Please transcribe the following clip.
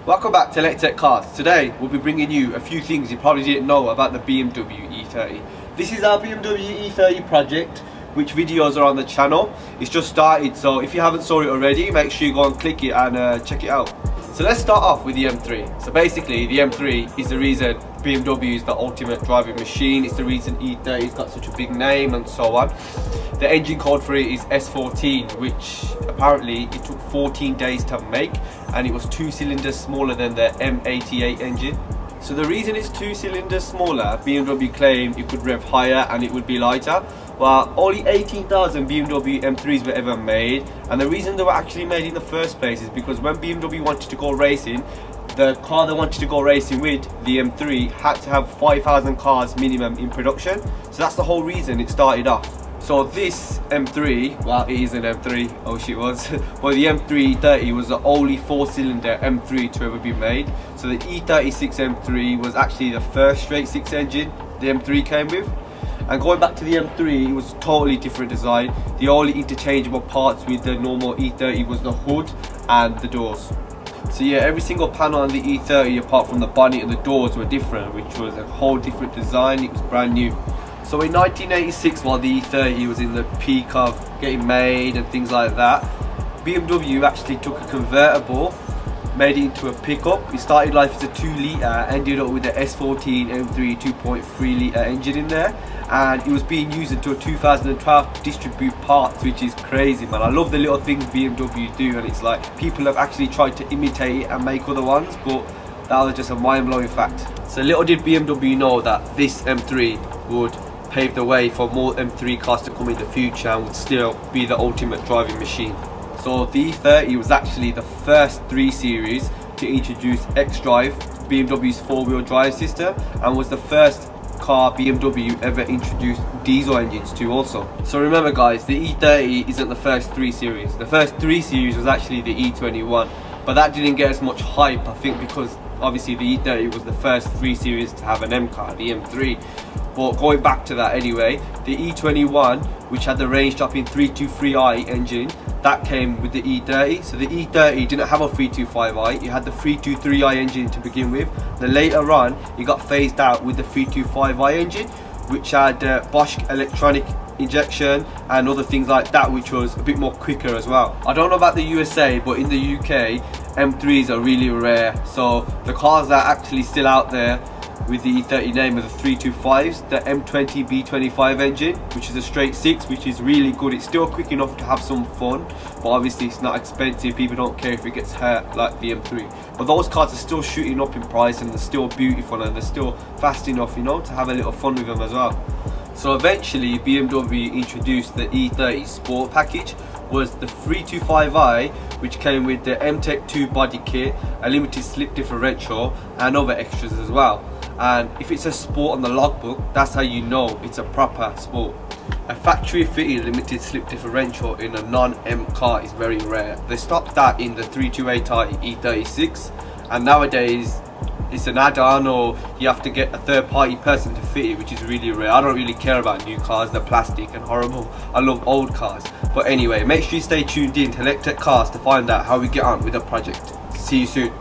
Welcome back to Let's Tech Cars. Today we'll be bringing you a few things you probably didn't know about the BMW E30. This is our BMW E30 project, which videos are on the channel. It's just started, so if you haven't saw it already, make sure you go and click it and check it out. So let's start off with the M3. So basically the M3 is the reason BMW is the ultimate driving machine. It's the reason E30's got such a big name and so on. The engine code for it is S14, which apparently it took 14 days to make, and it was 2 cylinders smaller than the M88 engine. So the reason it's 2 cylinders smaller, BMW claimed it could rev higher and it would be lighter. Well, only 18,000 BMW M3s were ever made, and the reason they were actually made in the first place is because when BMW wanted to go racing, the car they wanted to go racing with, the M3, had to have 5,000 cars minimum in production. So that's the whole reason it started off. So this M3, well, it is an M3, oh shit was, but the M3E30 was the only 4-cylinder M3 to ever be made. So the E36 M3 was actually the first straight 6 engine the M3 came with. And going back to the M3, it was a totally different design. The only interchangeable parts with the normal E30 was the hood and the doors. So yeah, every single panel on the E30 apart from the bonnet and the doors were different, which was a whole different design. It was brand new. So in 1986, while the E30 was in the peak of getting made and things like that, BMW actually took a convertible, made it into a pickup. It started life as a 2-litre, ended up with the S14 M3 2.3-litre engine in there, and it was being used until 2012 to distribute parts, which is crazy, man. I love the little things BMW do, and it's like people have actually tried to imitate it and make other ones, but that was just a mind-blowing fact. So little did BMW know that this M3 would pave the way for more M3 cars to come in the future and would still be the ultimate driving machine. So the E30 was actually the first 3 Series to introduce xDrive, BMW's 4-wheel drive system, and was the first car BMW ever introduced diesel engines to also. So remember guys, the E30 isn't the first 3 Series. The first 3 Series was actually the E21, but that didn't get as much hype, I think, because obviously the E30 was the first 3 Series to have an M car, the M3. But going back to that anyway, the E21, which had the range topping 323i engine, that came with the E30. So the E30 didn't have a 325i, it had the 323i engine to begin with. Then later on, it got phased out with the 325i engine, which had Bosch electronic injection and other things like that, which was a bit more quicker as well. I don't know about the USA, but in the UK, M3s are really rare. So the cars that are actually still out there with the E30 name are the 325s, the M20 B25 engine, which is a straight 6, which is really good. It's still quick enough to have some fun, but obviously it's not expensive. People don't care if it gets hurt like the M3. But those cars are still shooting up in price, and they're still beautiful, and they're still fast enough, you know, to have a little fun with them as well. So eventually BMW introduced the E30 Sport package, was the 325i, which came with the M-Tech 2 body kit, a limited slip differential, and other extras as well. And if it's a sport on the logbook, that's how you know it's a proper sport. A factory fitted limited slip differential in a non-M car is very rare. They stopped that in the 328i E36, and nowadays it's an add-on, or you have to get a third-party person to fit it, which is really rare. I don't really care about new cars, they're plastic and horrible. I love old cars. But anyway, make sure you stay tuned in to Let's Tech Cars to find out how we get on with the project. See you soon.